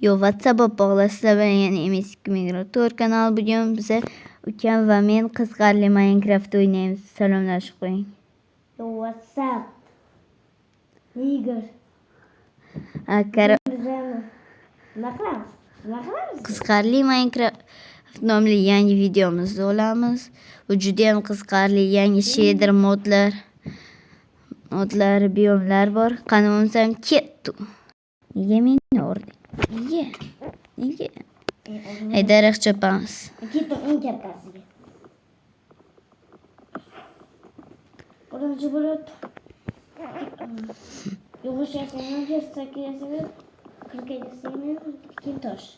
Yo, WhatsApp bog'lasizlar bilan yana MS2 kanal. Bugun biza ukam va men qiziqarli Minecraft o'ynaymiz. Salomlashib qo'ying. Yo, WhatsApp. Igor. Nima qilamiz? Qiziqarli Minecraft nomli yangi videomizni olamiz. Bu juda ham qiziqarli yangi shader modlar, biyomlar bor. Qani bo'lsam ketdi. Nega meni urding? Nega? Daraxt chopamiz. Ketdim eng kattasiga. Birinchi bo'lib yog'ochlarni versakiyasiga kirgizsam, keyin tosh.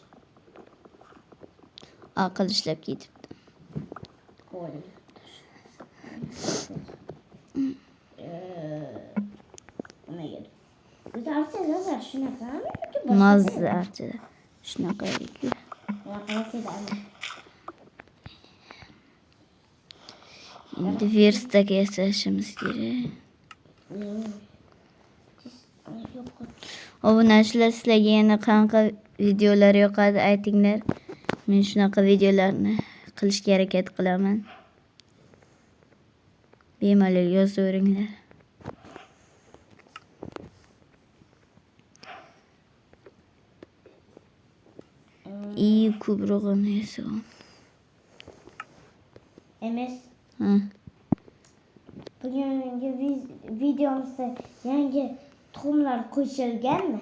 Aql ishlab ketibdi. Mazza archada. Shunaqa ekan. Endi verstaga yasashimiz kerak. Obunachilar, sizlarga yana qanaqa videolar yoqadi aytinglar. Men shunaqa videolarni qilishga harakat qilaman. Bemalol yozaveringlar. İyi kubruğunu yasalım. Emes. Ha. Bugungi videomizda yangi tuxumlar qo'shilganmi?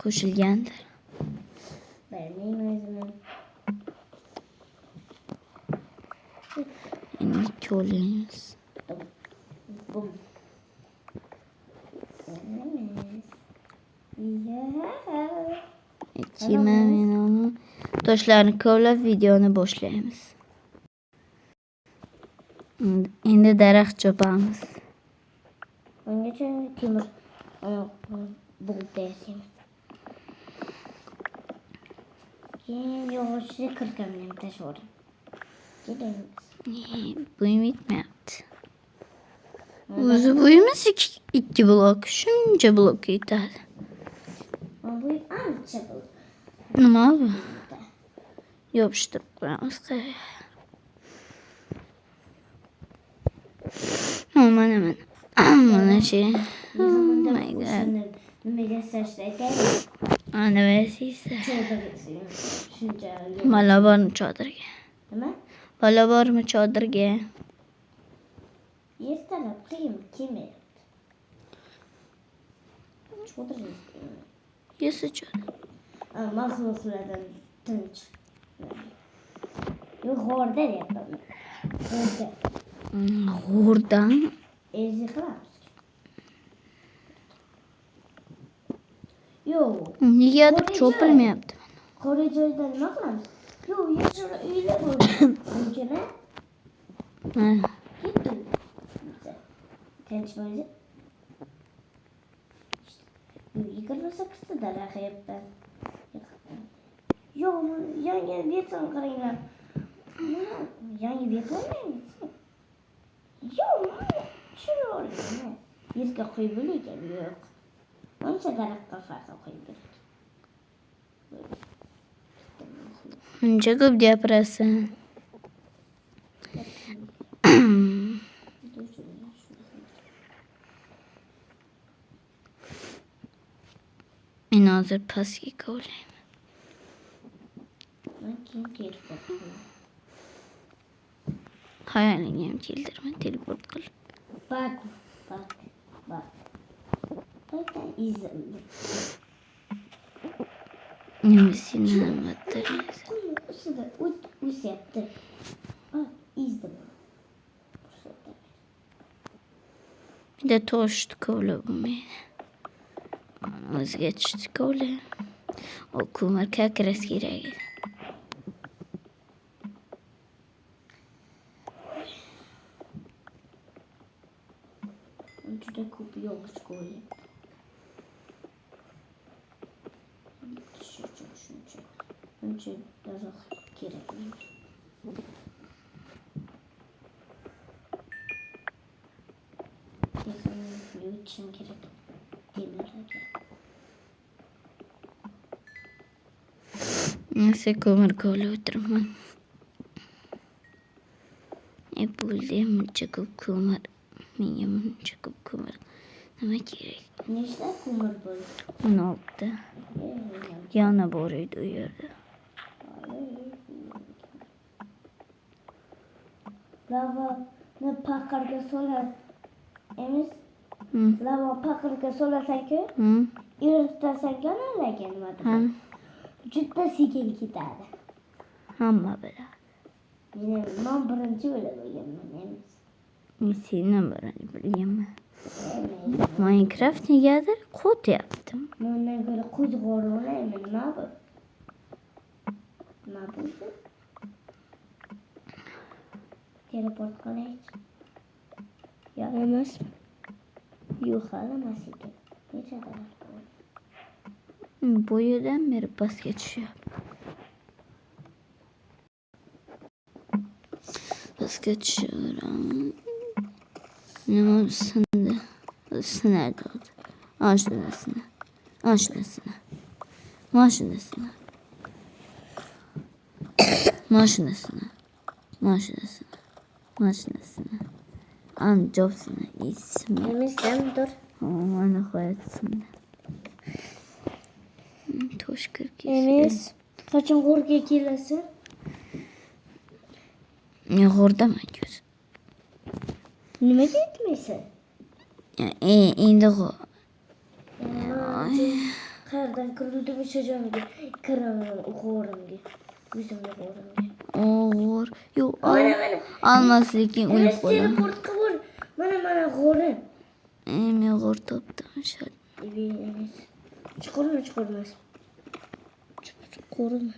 Qo'shilgandir. Bilmayman o'zim. Endi ko'ramiz. Bum. Keyin men uni toshlarni kovlab videoni boshlaymiz. Endi daraxt chopamiz. Ungacha temir bo'ldi yasaymiz. Keyin yog'ochni kirkamdan tashladim. Buyum yetmayapti. O'zi buyimiz 2 blok. Shuncha blok yetadi. Bu ancha bo'ldi. Nima bu? Yopishtirib qo'yamiz. Mana. Mana şey. My God. Nimaga yasashni aytaymi? Ana vasiysi. Shuncha. Bola bormi chodirga? Nima? Bola bormi chodirga? Ertalab qiyin kelmayapti. Chodir. Yesa chodir. Mahluqlardan tinch. Yo'q, g'orda deyapman. G'o'rdan? Ezi qilamiz. Yo'q. Negadir chopilmayapti. Qora joydan nima qilamiz? Yo'q, yashil uylar bor. Unchana. Mana. Ketdim. Tinchmaydi. Yigirmasa qista daraxt yaptan. Yo'q, yangi beton qilinglar. Yangi betonmi? Yo'q, shuni oling. Yerga qo'yib bo'laykan, yo'q. Ancha daraxtga farqi qo'yib bo'laykan. Uncha ko'p gapirasan. Men hozir pastga kovlayman. Men keyin teleport qilaman. Xayolingga ham keltirma, teleport qil. Bak. Qayta izlaydi. Nima seni nimadirsan? Ustida o'syapti. Izlaydi. Bitta toshni kovlab bo'lmaydi. O'ziga tushdi kovlay. O ko'mir kakras kerak edi. Juda ko'p yog'och qo'yildi. Shuncha daraxt kerak. Yutishim kerak. Demirlarga. Neyse ko'mir kovlab o'tiraman. Bo'ldi muncha ko'p ko'mir. Menga muncha ko'p ko'mir. Nima kerak? Nechta ko'mir bo'ldi? 16. Yana bor edi u yerda. Lavani paqirga solar emas. Hı. Lava paqirga solarsan-ku, Hı. eritasan-ku nimaga nimada? Ha. Juda sekin ketadi. Hamma biladi. Men birinchi bo'lib o'ylaganman emas. Men sendan bilganman. Minecraft negadir qo'tyapti. Bundan ko'ra qo'zg'ora olaymi, nima bu? Nima bo'ldi? Teleport qilaychi. Yo emasmi? Yo'q, hali emas ekan. Nechadir bo'ldi. Bu yerdan beri pastga tushyapti. Pastga tushaveramiz. Nima sindi? Sinadi. Oshnasini. Oshnasini. Mashinasini. Mashinasini. Mashinasini. Mashinasini. Anjobsini. Ismi. Emasdan dur. Mana qo'yatsindi. Toshkir Emas. Qachon g'orga kelasan? Men g'ordaman ko'z. Nimaga aytmaysan? Endi Qayerdan kirildim o'sha joyga? Kiraman g'orimga. O'zimni g'orimga. O'g'ir. Yo'q, Mana. olmas lekin o'lib Emas, qolaman. teleport qilib. Mana g'orim. Men g'or topdim shart. Emas. Chuqurmas. Chuqurmi?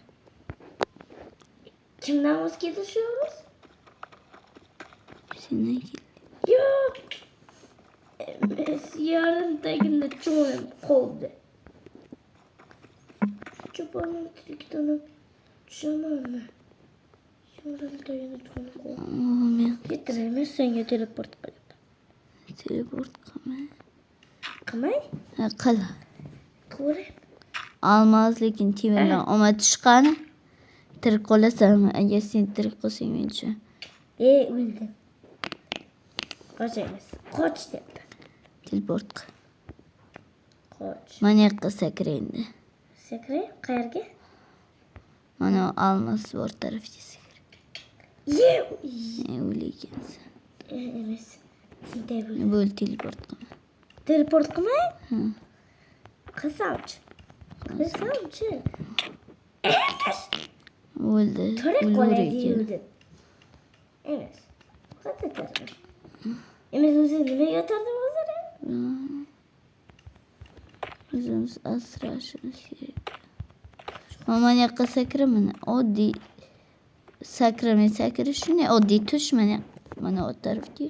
Kimdan voz kechishimiz? Seniki. Yo'q. Emas, yarimtagina cho'nib qoldi. Cho'ponim tirikdanib tushamanmi? Yarimtagina cho'nib qoldi. Men Getiramiz senga teleport qilib. teleport qilmay. Qilmay? Qil. Ko'rib. Olmas lekin temirdan omad chiqqani. Tirik qolasanmi? Agar sen tirik qolsang men tusha. O'ldim. Qochamiz. Qoch debdi. Teleport qil. Qoch. Mana yoqqa sakra endi. Sakray, qayerga? Mana olmas bor tarafga sakra. O'lgansan. Emas. Sinday bo'ldi. Bo'l teleport qilma. Teleport qilmay? Ha. Qilsamchi. O'ldi. To'liq qoladi deydi. Emas. Qatatardim. Emas, o'zi nimaga yotardim hozir? O'zimiz asrashimiz kerak. Mana yoqqa sakra mana. Oddiy sakramay sakra shunday oddiy tush mana o tarafga.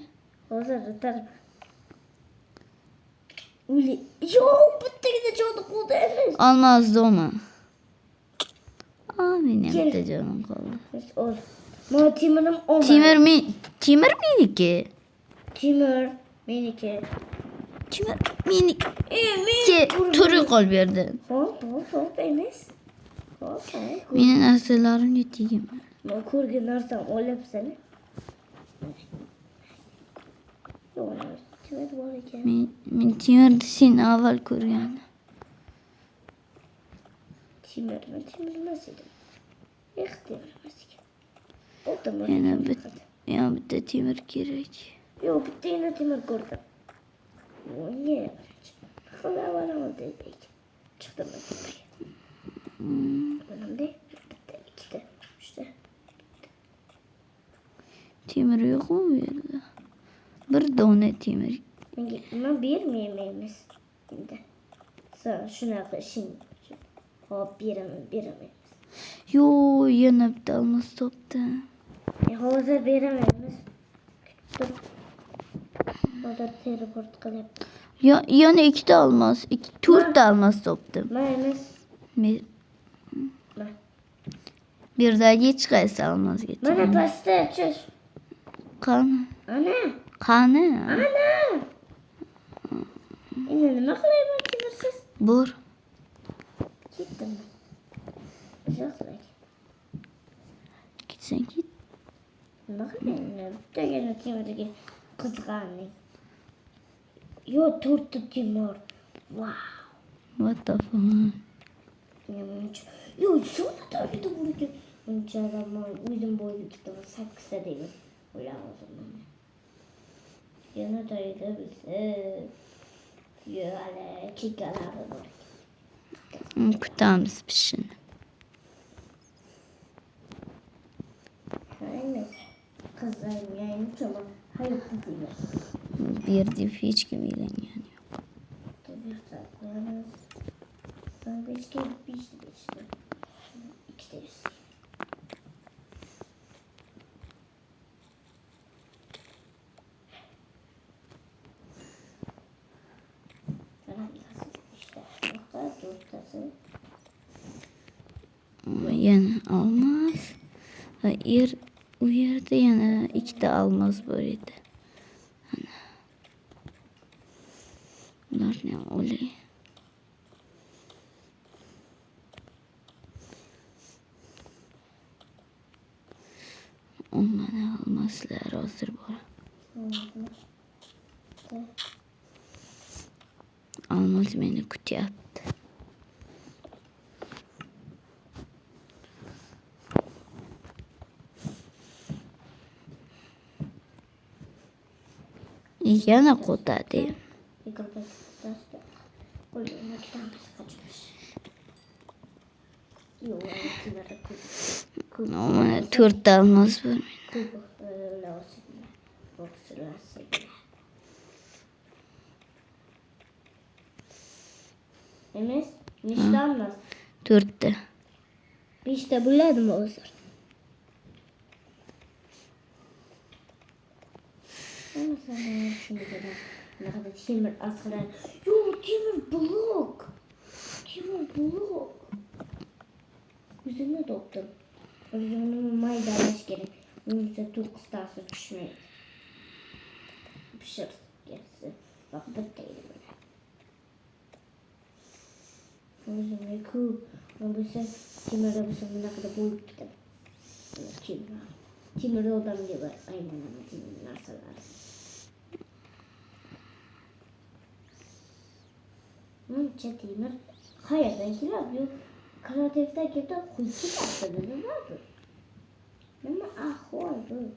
Hozir taraf. Uli. Yo'q, bittagina joni qoldi emas. Olmaz doma. Mening bitta jonim qoldi. Ol. Mana temirim olmadi. Temir meniki. Temir meniki. Temir meniki. Turi qolib berdi. Hop, emas. Hop. Mening narsalarimga tegim. Men ko'rgan narsam olyapsan. Yo'q, temir bor ekan. Men temirni sen avval ko'rgandim. Temir emas edi. Temir emas ekan. Yana bitta temir kerak. Yo'q, bittagina temir ko'rdim. Voy. Xabar oldi. Chiqdim. Bunday bitta, ikkita, uchta. Temir yo'qmi bu yerda? Bir dona temir. Menga bermaymiz endi. Sen shunaqa ishing. Hop, beraman. Yo'q, yana bitta olmos topdim. Hozir beramaymiz. Hozir teleport qilyapti. Yana ikkita olmos, to'rtta olmos topdim. Maymiz. Birdagi hech qaysi olmosga. Mana pastda tush. Qani? Ana. Qani? Ana. Endi nima qilayman temirsiz? Bor. Ketdim. Uzaklar. Gitsen git. Bakın benimle. Dögen Timur'daki kızgınlık. Yo turttu Timur. Wow. What the fuck? Yo şunu da bir de vurdu. Önce adamlar uzun boylu tutamı saksı değil. Ulan o zaman. Yana dayıda bize. Böyle çikalarda var. Kutamız pişin. Aynen. Kızlarım yani ama hayatlı değil. Bir dip hiç kimiyle yani. Tabii saklarız. Ben 5 kere pişti işte. 2 deriz. İşte nokta dörttası. Ama yani almaz. Hayır. Uyardı yani. İki de almaz böyle de. Hani. Bunlar ne oluyor? Onları almazlar hazır bu. Almaz beni kutuya attı. Yana kutu değil. Bir kapısı da. Oyuna kitapçısı kaçmış. Yok, anlatımları kul. Ama turt almaz böyle. Kul öyle olsun. Boksırlarsa. Emes, nişte almaz. Turttu. İşte buladı mı olsun? Ama sen şimdi kadar ne kadar Timur asla. Yo Timur buluk. Timur buluk. Yüzüne doktum. Yüzümün maydanoz gerek. Neyse Türk stası düşmeyi. Pişir gerisi. Bak bu değil böyle. Yüzümü kıl. Ama bu sefer Timur'da bu sefer ne kadar boyut gittim. Timur'da odam gibi. Aynen ama Timur'un arsaları. Timur. Hayır ben kirabıyor. Karatefte girdi kuytu yaptı ne vardı? Ama oldu.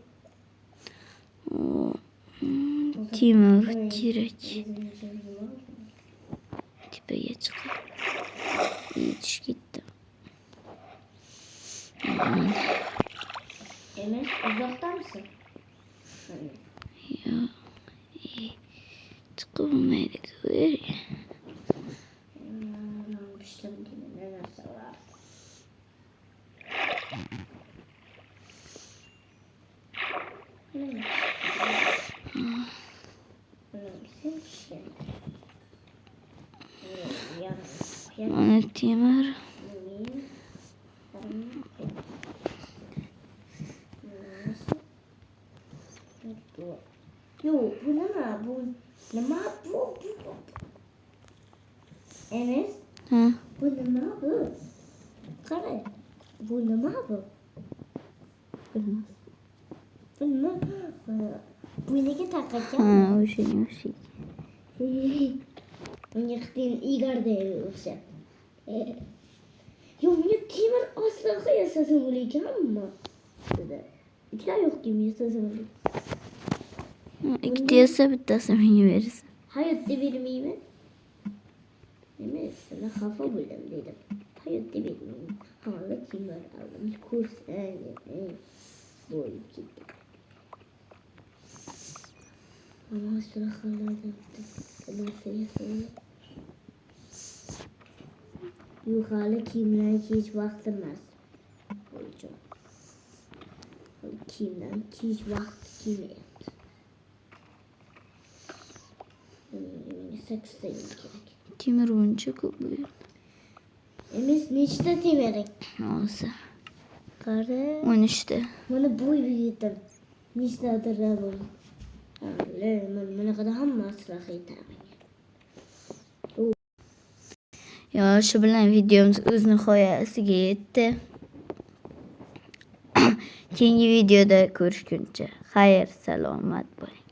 Timur direk. Tepeye çıkıyor. İyi düş gitti. Enes uzakta mısın? Ya iyi. Çıkılmayı görüyor. İşte ne nasıl var? Bana Timur. Yo bu ne ma bu ne ma bu Enes Ha? bu ne ma bu kare bu ne ma bu bu ne bu ne takacağım Ha o şey o şey. Yaktin igar değilse. Yo ne Timur asla kıyasasın bulacağım mı? İki tane yok gibi yasasın. İki diyese bir tasarımı verirsin. Hayat devirmeyi mi? Evet, sana kafa buldum dedim. Hayat devirmeyi mi? Hala Timur aldım. Kurs boy gitti. Ama sonra hala yaptım. Ama sayısını. Yukarı kimler hiç vaktimez. Olacak. Kimden hiç vakti kime yaptı. Seks sayım gerek. Timur bunca kopuyor. Emis neçte Timur'un? Olsa. Karı. 13'te. Bana boy büyüttüm. Neçte hatırlamam. Öyle, bana kadar hamma asla hitabım. Ya shu bilan videomiz o'z nihoyasiga yetdi. Keyingi videoda ko'rishguncha xayr salomat bo'ling.